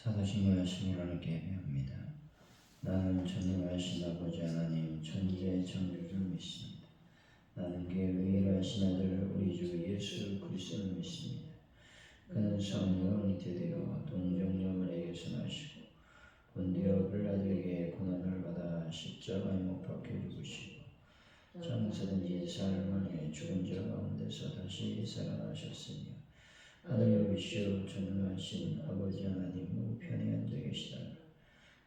사도신경하신 하나님께 예배합니다. 나는 전능하신 아버지 하나님 천지의 창조주를 믿습니다. 나는 그의 의인하신 아들 우리 주 예수 그리스도를 믿습니다. 그는 성령으로 잉태되어 동정녀마리아에게서 나시고 본디오 빌라도에게 고난을 받아 십자가에 못 박혀 죽으시고 장사된 지 사흘 만에 죽은 자 가운데서 다시 살아나셨으며 하늘 위시오 전능하신 아버지 하나님 우편에 앉아 계시다.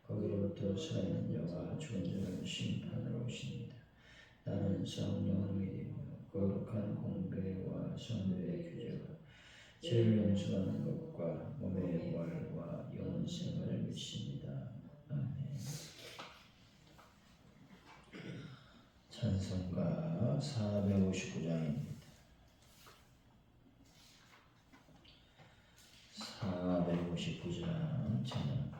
거기로부터 살아있는 자와 죽은 자를 심판하러 오십니다. 나는 성령을 믿으며 거룩한 공배와 성도의 교제와 죄를 용서하는 것과 몸의 부활과 영원 생활을 믿습니다. 아멘. 찬송가 459장입니다. 459장 찬양.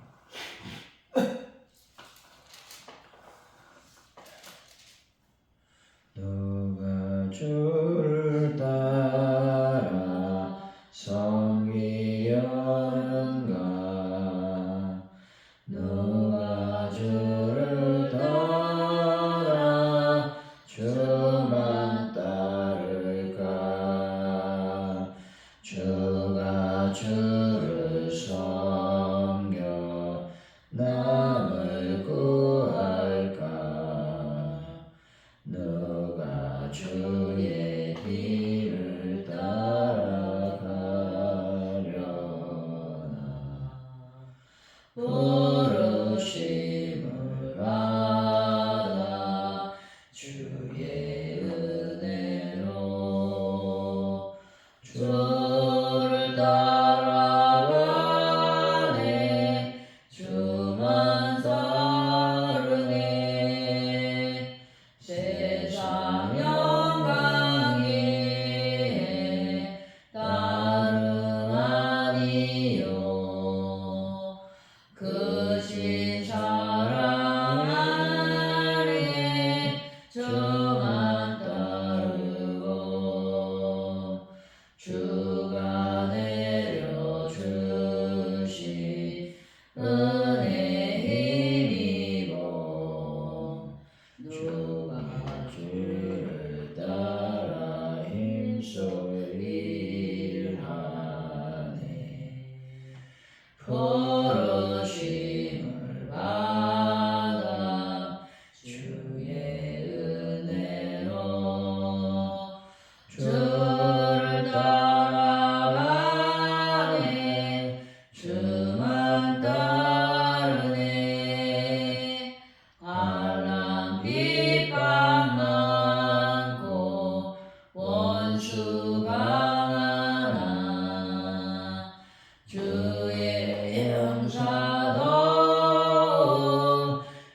누가 주를 따라 섬기려는가? 누가 주를 따라 주만 따를까? 주가 주를 섬겨 남을 구할까? 누가 주의 길을 따라가려나? 부르심을 받아 주의 은혜로 주를 따라가네. 주만 따르네. 세상 영광에 다름 아니요. 크신 사랑 안에 저만 따르고 주가 내려주신 은혜 힘입어 주가 주를 따라 힘써 일하네. 부르심을 받아 주의 은혜로 주를 따라가네. 주만 따르네. 환난 핍박 많고 원수가 많아 주의 용사도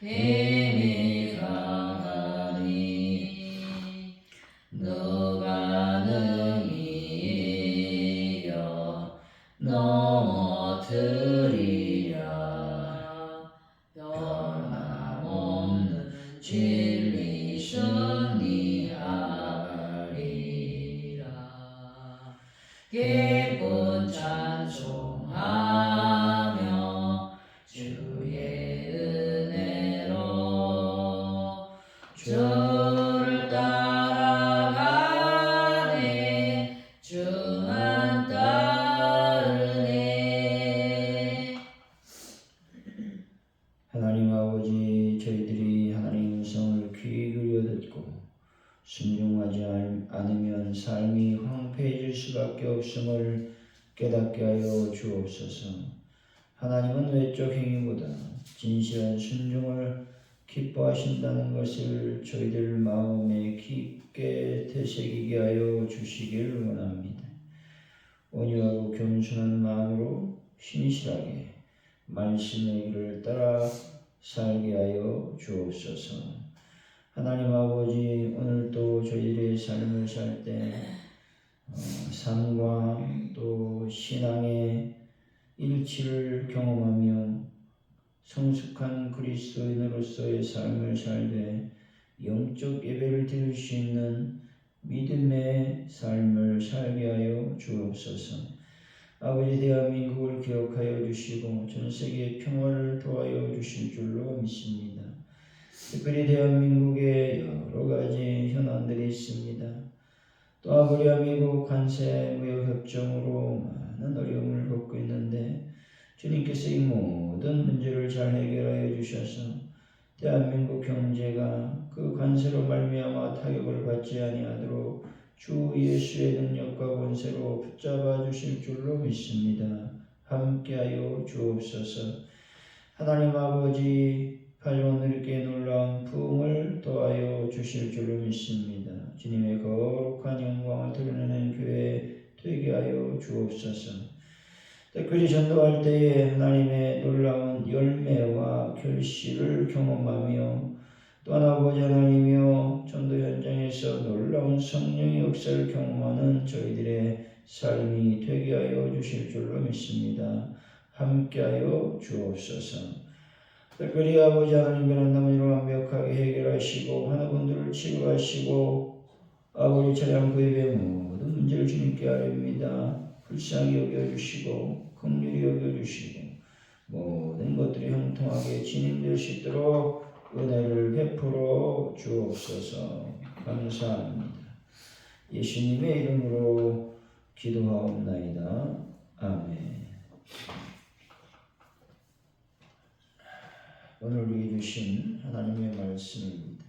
힘이 강하니 누가 능히 이겨 넘어뜨리랴? 변함없는 진리 승리하리라. 기쁜 찬송하며 주의 은혜로 주를 따라가네. 주만 따르네. 하나님 아버지, 저희들이 하나님 음성을 귀 기울여 듣고 순종하지 않으면 삶이 황폐해질 수밖에 없음을 깨닫게 하여 주옵소서. 하나님은 외적 행위보다 진실한 순종을 기뻐하신다는 것을 저희들 마음에 깊게 되새기게 하여 주시길 원합니다. 온유하고 겸손한 마음으로 신실하게 말씀의 길을 따라 살게 하여 주옵소서. 하나님 아버지, 오늘도 저희들의 삶을 살 때 삶과 또 신앙의 일치를 경험하며 성숙한 그리스도인으로서의 삶을 살되 영적 예배를 드릴 수 있는 믿음의 삶을 살게 하여 주옵소서. 아버지 대한민국을 기억하여 주시고 전 세계의 평화를 도와여 주실 줄로 믿습니다. 특별히 대한민국에 여러 가지 현안들이 있습니다. 또 아버지와 미국 관세 무역 협정으로 많은 어려움을 겪고 있는데 주님께서 이 모든 문제를 잘 해결하여 주셔서 대한민국 경제가 그 관세로 말미암아 타격을 받지 아니하도록 주 예수의 능력과 권세로 붙잡아 주실 줄로 믿습니다. 함께하여 주옵소서. 하나님 아버지, 오늘께 놀라운 부흥을 더하여 주실 줄로 믿습니다. 주님의 거룩한 영광을 드러내는 교회 되게 하여 주옵소서. 특별히 전도할 때에 하나님의 놀라운 열매와 결실을 경험하며 또한 아버지 하나님이여 전도 현장에서 놀라운 성령의 역사를 경험하는 저희들의 삶이 되게 하여 주실 줄로 믿습니다. 함께하여 주옵소서. 특별히 아버지 하나님 변한다면 이를 완벽하게 해결하시고 환우분들을 치료하시고 아버지 차량 구입의 모든 문제를 주님께 아뢰옵니다. 불쌍히 여겨주시고 긍휼히 여겨주시고 모든 것들이 형통하게 진행될 수 있도록 은혜를 베풀어 주옵소서. 감사합니다. 예수님의 이름으로 기도하옵나이다. 아멘. 오늘 우리에게 주신 하나님의 말씀입니다.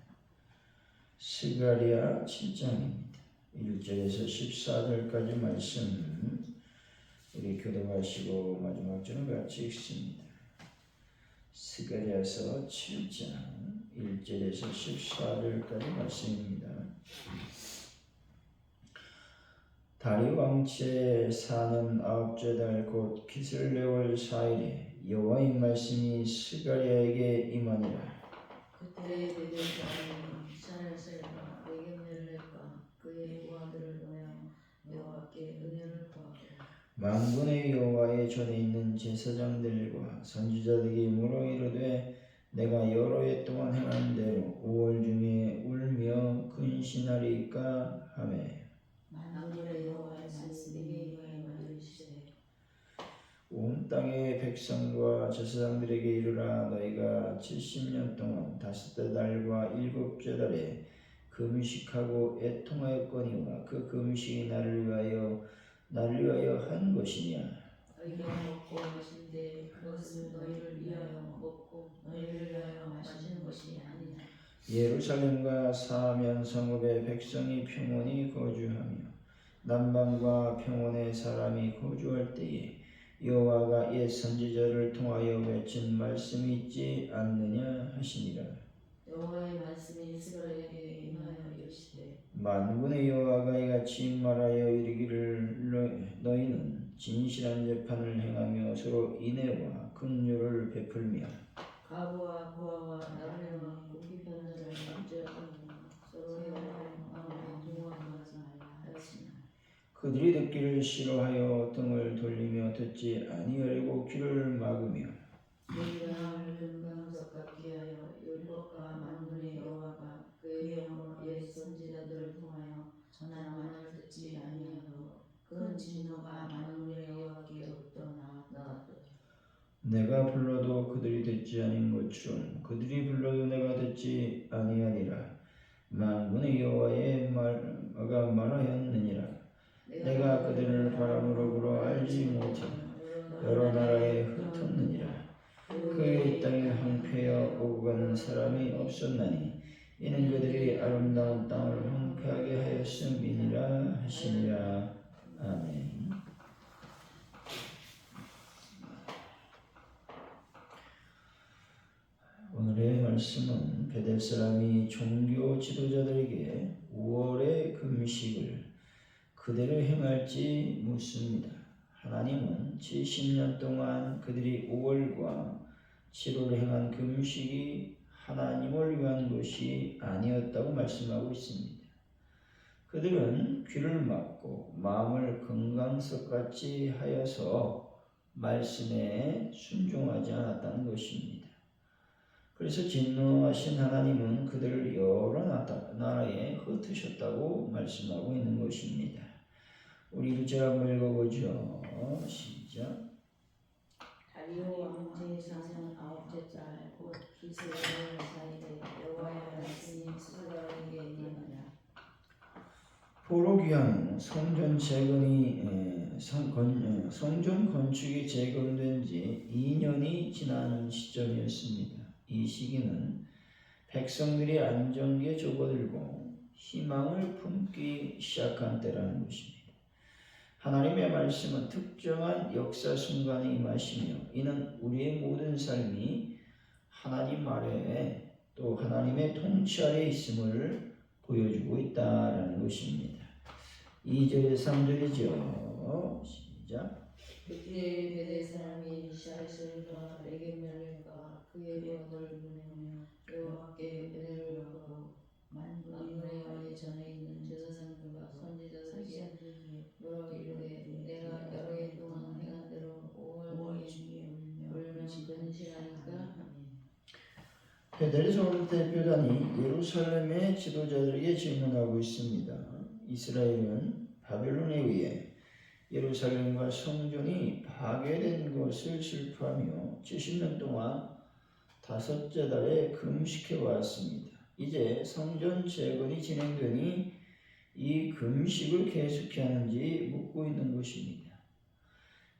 스가랴 7장입니다. 1절에서 14절까지 말씀 우리 교도하시고 마지막 절을 같이 읽습니다. 스가랴서 7장 1절에서 14절까지 말씀입니다. 다리 왕체 4년 9째 달 곧 기슬레월 4일에 여호와의 말씀이 스가랴에게 임하니라. 그때 베델 사람이 샤랄셀과 에겐멜렉과 그의 부하들을 보내어 여호와께 은혜를 구하고 만군의 여호와의 전에 있는 제사장들과 선지자들에게 물어 이르되 내가 여러 해 동안 행한 대로 5월 중에 울며 근신하리까 하매 만군의 여호와의 말씀이 내게 임하시되 온 땅의 백성과 제사장들에게 이르라. 너희가 70년 동안 5째 달과 7째 달에 금식하고 애통하였거니와 그 금식이 나를 위하여 한 것이냐. 너희가 먹고 마신데 그것은 너희를 위하여 먹고 너희를 위하여 마시는 것이 아니냐. 예루살렘과 사면 성읍의 백성이 평온히 거주하며 남방과 평온의 사람이 거주할 때에 여호와가 옛 선지자를 통하여 외친 말씀이 있지 않느냐 하시니라. 여호와의 말씀이 스가랴에게 임하여 이르시되 만군의 여호와가 이같이 말하여 이르기를 너희는 진실한 재판을 행하며 서로 인애와 긍휼을 베풀며 가부와 부하와 남녀와 고기편들을 문제하고 서로의 마음에 동요하지 말라 하였으나 그들이 듣기를 싫어하여 등을 돌리며 듣지 아니하려고 귀를 막으며 너희가 금강석 같게 하여 율법과 만군의 여호와가 그의 영으로 옛 선지자들을 통하여 전한 말을 듣지 아니하고 그 진노가 만군의 여호와께 없던 나아도다. 내가 불러도 그들이 듣지 아닌 것처럼 그들이 불러도 내가 듣지 아니하니라. 만군의 여호와의 말가 말하였느니라. 내가 그들을 바람으로 불어 알지 못하고 여러 나라에 흩었느니라. 그의 땅에 황폐하여 오고 가는 사람이 없었나니 이는 그들이 아름다운 땅을 황폐하게 하였음이니라 하시니라. 아멘. 오늘의 말씀은 베델 사람이 종교 지도자들에게 5월의 금식을 그대로 행할지 묻습니다. 하나님은 70년 동안 그들이 5월과 7월에 행한 금식이 하나님을 위한 것이 아니었다고 말씀하고 있습니다. 그들은 귀를 막고 마음을 금강석같이 하여서 말씀에 순종하지 않았다는 것입니다. 그래서 진노하신 하나님은 그들을 여러 나라에 흩으셨다고 말씀하고 있는 것입니다. 우리 일절 한번 읽어보죠. 시작. 다리오 왕 제3년 9째 달 곧 기스의 4일에 여호와의 말씀이 스가랴에게 임하니라. 포로 귀환 후 성전 성전 건축이 재건된 지 2년이 지나는 시점이었습니다. 이 시기는 백성들이 안정기에 접어들고 희망을 품기 시작한 때라는 것입니다. 하나님의 말씀은 특정한 역사 순간에 임하시며 이는 우리의 모든 삶이 하나님 아래에 또 하나님의 통치 아래에 있음을 보여주고 있다라는 것입니다. 2절 3절이죠. 시작. 그때 베델 사람이 샤이슬과 레게멜과 그의 병을 보내며 여호와께 은혜를 받고 만군의 여호와의 전에 있는 제사장들과 선지자들에게 뭐라고 이르되 내가 여러 해 동안 행한 대로 5월 중에 울면 근실하니까. 베델 서울 대표단이 예루살렘의 지도자들에게 질문하고 있습니다. 이스라엘은 바벨론에 의해 예루살렘과 성전이 파괴된 것을 슬퍼하며 70년 동안 5째 달에 금식해 왔습니다. 이제 성전 재건이 진행되니 이 금식을 계속해야 하는지 묻고 있는 것입니다.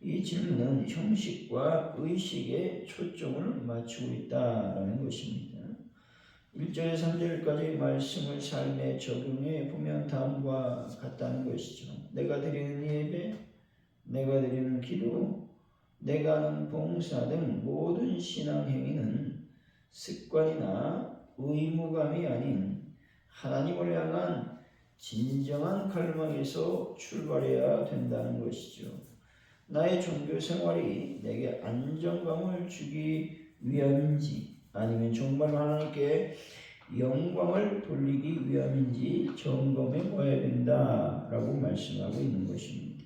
이 질문은 형식과 의식에 초점을 맞추고 있다는 것입니다. 1절에서 3절까지 말씀을 삶에 적용해 보면 다음과 같다는 것이죠. 내가 드리는 예배, 내가 드리는 기도, 내가 하는 봉사 등 모든 신앙 행위는 습관이나 의무감이 아닌 하나님을 향한 진정한 갈망에서 출발해야 된다는 것이죠. 나의 종교 생활이 내게 안정감을 주기 위함인지 아니면 정말 하나님께 영광을 돌리기 위함인지 점검해 봐야 된다라고 말씀하고 있는 것입니다.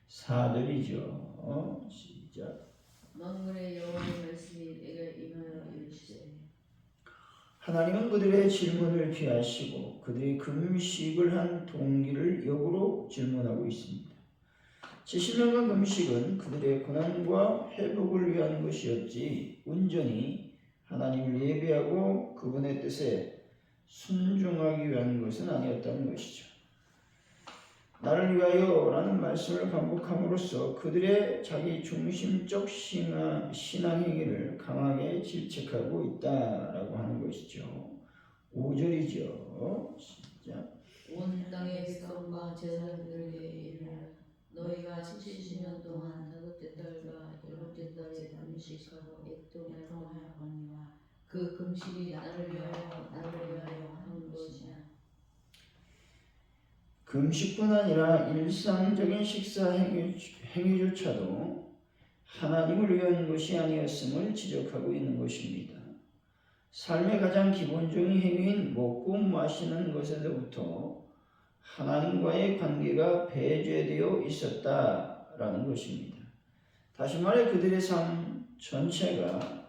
4절이죠. 시작. 만군의 여호와의 말씀이 내게 임하여 이르시되. 하나님은 그들의 질문을 피하시고 그들이 금식을 한 동기를 역으로 질문하고 있습니다. 70년간 금식은 그들의 고난과 회복을 위한 것이었지 온전히 하나님을 예배하고 그분의 뜻에 순종하기 위한 것은 아니었다는 것이죠. 나를 위하여 라는 말씀을 반복함으로써 그들의 자기 중심적 신앙 행위를 강하게 질책하고 있다라고 하는 것이죠. 5절이죠. 시작. 온 땅의 백성과 제사장들에게 이르라. 너희가 70년 동안 5째 달과 7째 달에 금식하고 애통하였거니와 그 금식이 나를 위하여 하는 것이냐. 금식뿐 아니라 일상적인 식사 행위조차도 하나님을 위한 것이 아니었음을 지적하고 있는 것입니다. 삶의 가장 기본적인 행위인 먹고 마시는 것에서부터 하나님과의 관계가 배제되어 있었다라는 것입니다. 다시 말해 그들의 삶 전체가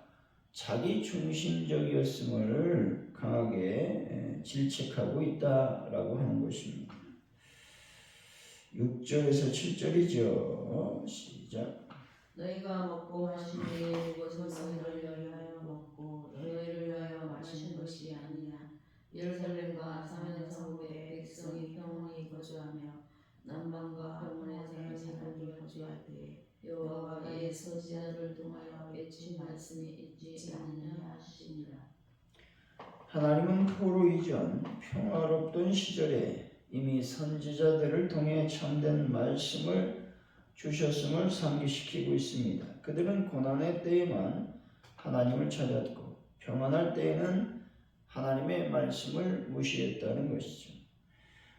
자기 중심적이었음을 강하게 질책하고 있다라고 하는 것입니다. 6절에서 7절이죠. 시작. 너희가 먹고 마시니 그것은 너희를 위하여 먹고 너희를 위하여 마시는 것이 아니냐. 예루살렘과 사면 성읍에 백성이 평온히 거주하며 남방과 평온의 사람이 거주할 때에 여호와가 이 선지자들을 통하여 외친 말씀이 있지 않느냐 하시니라. 하나님은 포로 이전 평화롭던 시절에 이미 선지자들을 통해 참된 말씀을 주셨음을 상기시키고 있습니다. 그들은 고난의 때에만 하나님을 찾았고 평안할 때에는 하나님의 말씀을 무시했다는 것이죠.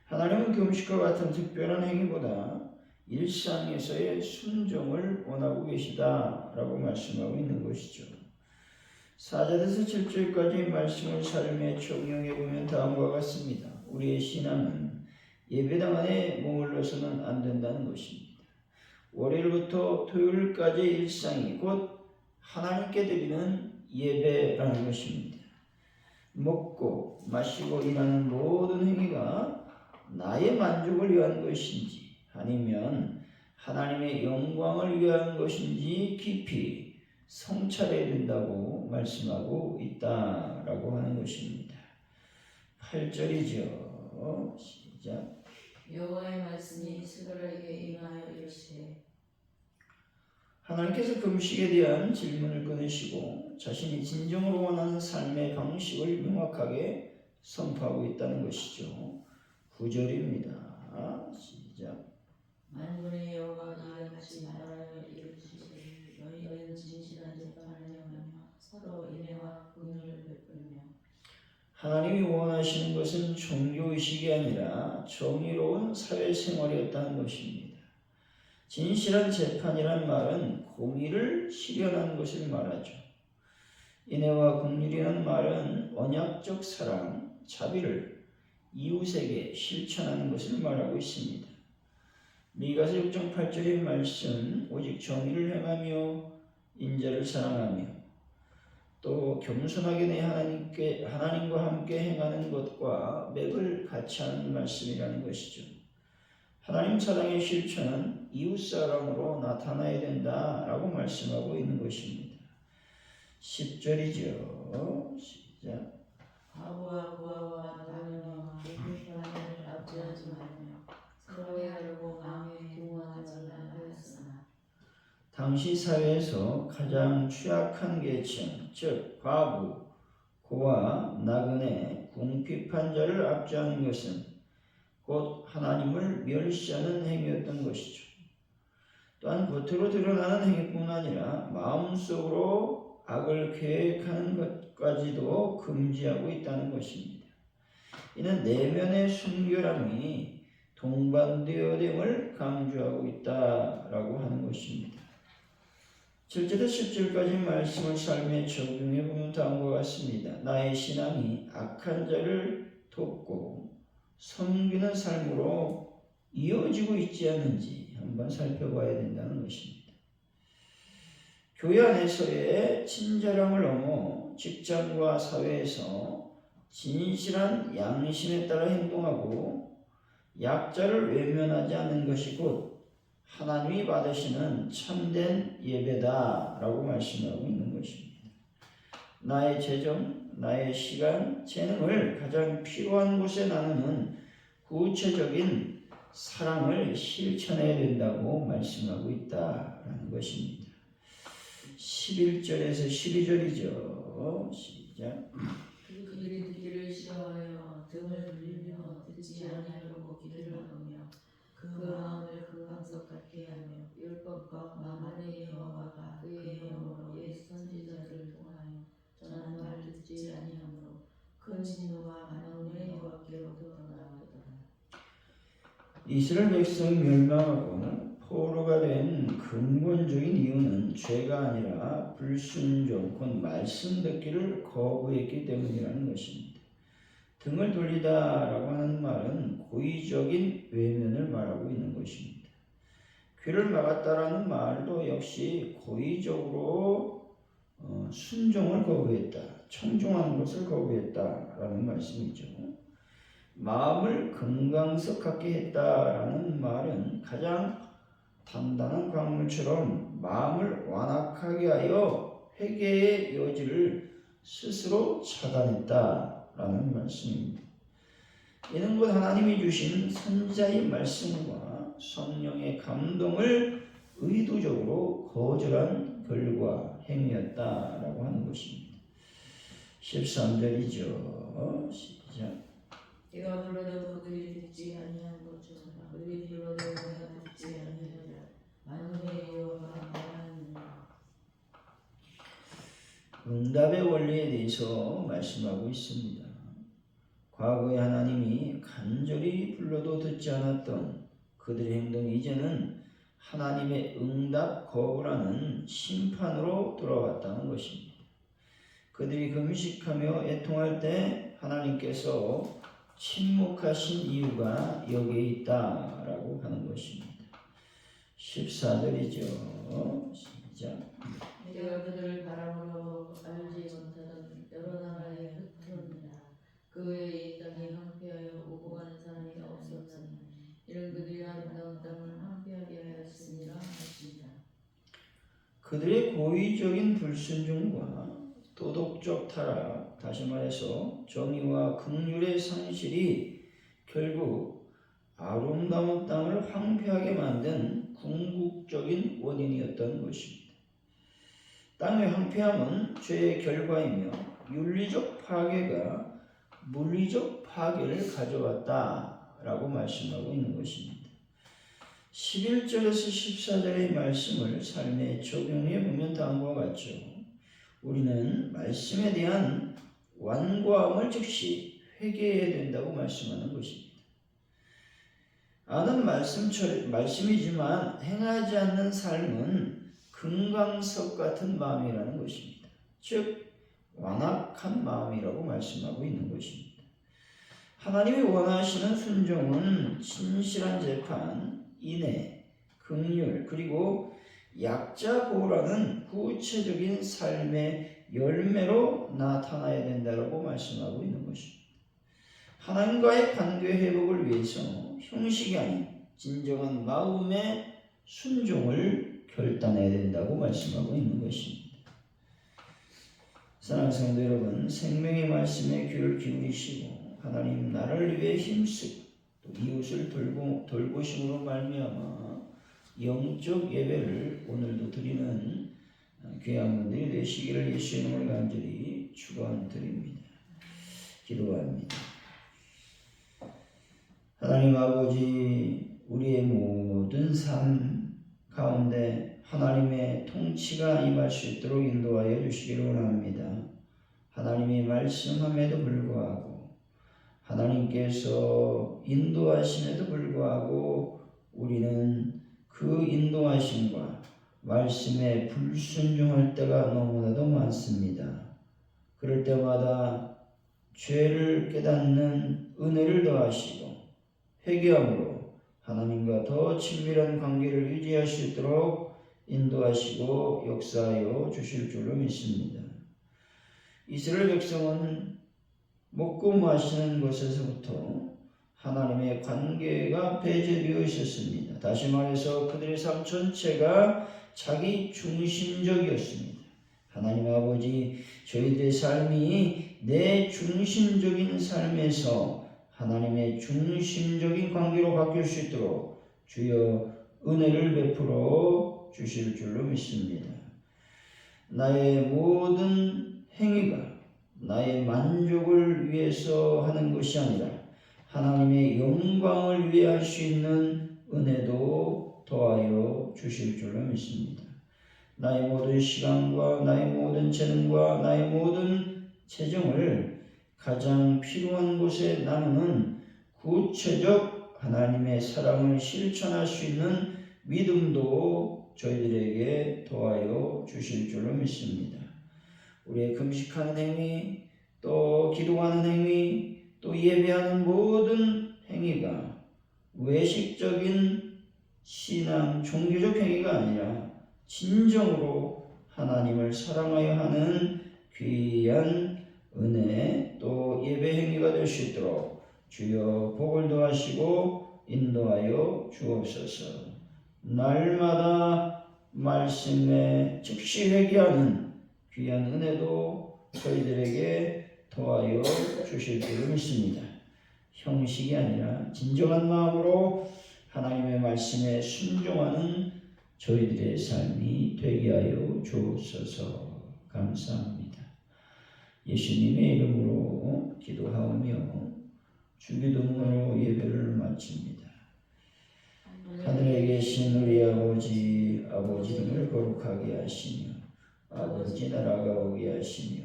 하나님은 금식과 같은 특별한 행위보다 일상에서의 순종을 원하고 계시다라고 말씀하고 있는 것이죠. 4절에서 7절까지 말씀을 삶에 적용해 보면 다음과 같습니다. 우리의 신앙은 예배당 안에 머물러서는 안 된다는 것입니다. 월요일부터 토요일까지의 일상이 곧 하나님께 드리는 예배라는 것입니다. 먹고 마시고 일하는 모든 행위가 나의 만족을 위한 것인지 아니면 하나님의 영광을 위한 것인지 깊이 성찰해야 된다고 말씀하고 있다라고 하는 것입니다. 8절이죠. 시작. 여호와의 말씀이 이스라엘에게 임하여 이르시되 하나님께서 금식에 대한 질문을 꺼내시고 자신이 진정으로 원하는 삶의 방식을 명확하게 선포하고 있다는 것이죠. 9절입니다. 시작. 만군의 여호와가 이같이 말하여 이르시되 너희는 진실한 재판을 행하며 서로 인애와 긍휼을 베풀며 하나님이 원하시는 것은 종교의식이 아니라 정의로운 사회생활이었다는 것입니다. 진실한 재판이란 말은 공의를 실현하는 것을 말하죠. 인애와 긍휼이라는 말은 언약적 사랑, 자비를 이웃에게 실천하는 것을 말하고 있습니다. 미가서 6장 8절의 말씀, 오직 정의를 행하며 인자를 사랑하며 또 겸손하게 내 하나님과 함께 행하는 것과 맥을 같이 하는 말씀이라는 것이죠. 하나님 사랑의 실천은 이웃사랑으로 나타나야 된다라고 말씀하고 있는 것입니다. 10절이죠. 시작. 과부와 고아와 나그네와 불편을 압제하지 말며 서로의 하려고 마음에 두려워하지 말라 하였으나 당시 사회에서 가장 취약한 계층, 즉 과부, 고아, 나그네, 궁핍한 자를 압제하는 것은 곧 하나님을 멸시하는 행위였던 것이죠. 또한 겉으로 드러나는 행위뿐 아니라 마음속으로 악을 계획하는 것까지도 금지하고 있다는 것입니다. 이는 내면의 순결함이 동반되어야 됨을 강조하고 있다라고 하는 것입니다. 7절에서 10절까지 말씀을 삶에 적용해 보면 다음과 같습니다. 나의 신앙이 악한 자를 돕고 섬기는 삶으로 이어지고 있지 않는지 한번 살펴봐야 된다는 것입니다. 교회 안에서의 친절함을 넘어 직장과 사회에서 진실한 양심에 따라 행동하고 약자를 외면하지 않는 것이 곧 하나님이 받으시는 참된 예배다라고 말씀하고 있는 것입니다. 나의 재정, 나의 시간, 재능을 가장 필요한 곳에 나누는 구체적인 사랑을 실천해야 된다고 말씀하고 있다라는 것입니다. 11절에서 12절이죠. 시작. 그들이 듣기를 싫어하여 등을 돌리며 듣지 아니하려고 귀를 막으며 그 마음을 금강석 같게 하며 율법과 만군의 여호와가 그의 영으로 옛 선지자들을 통하여 전한 말을 듣지 아니하므로 큰 진노가 만군의 여호와께로부터 나왔더라. 이스라엘 백성이 멸망하고 포로가 된 근본적인 이유는 죄가 아니라 불순종, 곧 말씀 듣기를 거부했기 때문이라는 것입니다. 등을 돌리다라고 하는 말은 고의적인 외면을 말하고 있는 것입니다. 귀를 막았다라는 말도 역시 고의적으로 순종을 거부했다, 청종하는 것을 거부했다라는 말씀이죠. 마음을 금강석 같게 했다라는 말은 가장 단단한 광물처럼 마음을 완악하게 하여 회개의 여지를 스스로 차단했다라는 말씀입니다. 이는 곧 하나님이 주신 선지자의 말씀과 성령의 감동을 의도적으로 거절한 결과 행위였다라고 하는 것입니다. 13절이죠. 시작. 내가 불러도 그들이 듣지 아니한 것처럼 그들이 불러도 내가 듣지 아니하리라. 만군의 여호와가 말하느니라. 응답의 원리에 대해서 말씀하고 있습니다. 과거에 하나님이 간절히 불러도 듣지 않았던 그들의 행동이 이제는 하나님의 응답 거부라는 심판으로 돌아왔다는 것입니다. 그들이 금식하며 애통할 때 하나님께서 침묵하신 이유가 여기에 있다라고 하는 것입니다. 14절이죠. 시작. 내가 그들을 바람으로 알지 못하던 여러 나라에 흩어느니라. 그 외에 이 땅이 황폐하여 오고 가는 사람이 없었으니 이런 그들이 아름다운 땅을 황폐하게 하였습니다. 하십니다. 그들의 고의적인 불순종과 도덕적 타락, 다시 말해서 정의와 긍휼의 상실이 결국 아름다운 땅을 황폐하게 만든 궁극적인 원인이었던 것입니다. 땅의 황폐함은 죄의 결과이며 윤리적 파괴가 물리적 파괴를 가져왔다라고 말씀하고 있는 것입니다. 11절에서 14절의 말씀을 삶에 적용해 보면 다음과 같죠. 우리는 말씀에 대한 완고함을 즉시 회개해야 된다고 말씀하는 것입니다. 아는 말씀이지만 행하지 않는 삶은 금강석 같은 마음이라는 것입니다. 즉 완악한 마음이라고 말씀하고 있는 것입니다. 하나님이 원하시는 순종은 진실한 재판, 인애, 긍휼, 그리고 약자 보호라는 구체적인 삶의 열매로 나타나야 된다고 말씀하고 있는 것입니다. 하나님과의 관계 회복을 위해서 형식이 아닌 진정한 마음의 순종을 결단해야 된다고 말씀하고 있는 것입니다. 사랑하는 성도 여러분, 생명의 말씀에 귀를 기울이시고 하나님 나라를 위해 힘쓰고 또 이웃을 돌보심으로 말미암아 영적 예배를 오늘도 드리는 귀한 분들이 되시기를 예수의 이름으로 간절히 축원드립니다. 기도합니다. 하나님 아버지, 우리의 모든 삶 가운데 하나님의 통치가 임할 수 있도록 인도하여 주시기를 원합니다. 하나님이 말씀함에도 불구하고 하나님께서 인도하심에도 불구하고 우리는 그 인도하심과 말씀에 불순종할 때가 너무나도 많습니다. 그럴 때마다 죄를 깨닫는 은혜를 더하시고 회개함으로 하나님과 더 친밀한 관계를 유지할 수 있도록 인도하시고 역사하여 주실 줄로 믿습니다. 이스라엘 백성은 먹고 마시는 것에서부터 하나님의 관계가 배제되어 있었습니다. 다시 말해서 그들의 삶 전체가 자기 중심적이었습니다. 하나님 아버지, 저희들의 삶이 내 중심적인 삶에서 하나님의 중심적인 관계로 바뀔 수 있도록 주여 은혜를 베풀어 주실 줄로 믿습니다. 나의 모든 행위가 나의 만족을 위해서 하는 것이 아니라 하나님의 영광을 위해 할 수 있는 은혜도 더하여 주실 줄로 믿습니다. 나의 모든 시간과 나의 모든 재능과 나의 모든 재정을 가장 필요한 곳에 나누는 구체적 하나님의 사랑을 실천할 수 있는 믿음도 저희들에게 더하여 주실 줄로 믿습니다. 우리의 금식하는 행위, 또 기도하는 행위, 또 예배하는 모든 행위가 외식적인 신앙, 종교적 행위가 아니라 진정으로 하나님을 사랑하여 하는 귀한 은혜, 또 예배 행위가 될 수 있도록 주여 복을 더하시고 인도하여 주옵소서. 날마다 말씀에 즉시 회개하는 귀한 은혜도 저희들에게 더하여 주실 줄을 믿습니다. 형식이 아니라 진정한 마음으로 하나님의 말씀에 순종하는 저희들의 삶이 되게 하여 주옵소서. 감사합니다. 예수님의 이름으로 기도하오며 주기도문으로 예배를 마칩니다. 하늘에 계신 우리 아버지, 아버지 이름을 거룩하게 하시며 아버지 나라가 오게 하시며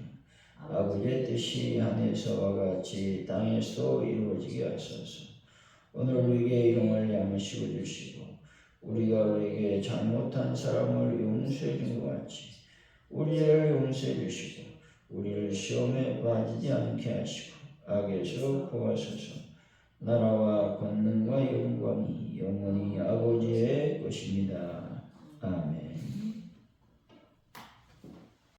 아버지의 뜻이 하늘에서와 같이 땅에서 이루어지게 하소서. 오늘 우리에게 일용할 양식을 주시고 우리가 우리에게 잘못한 사람을 용서해 준 것 같이 우리를 용서해 주시고 우리를 시험에 빠지지 않게 하시고 악에서 구하소서. 나라와 권능과 영광이 영원히 아버지의 것입니다. 아멘.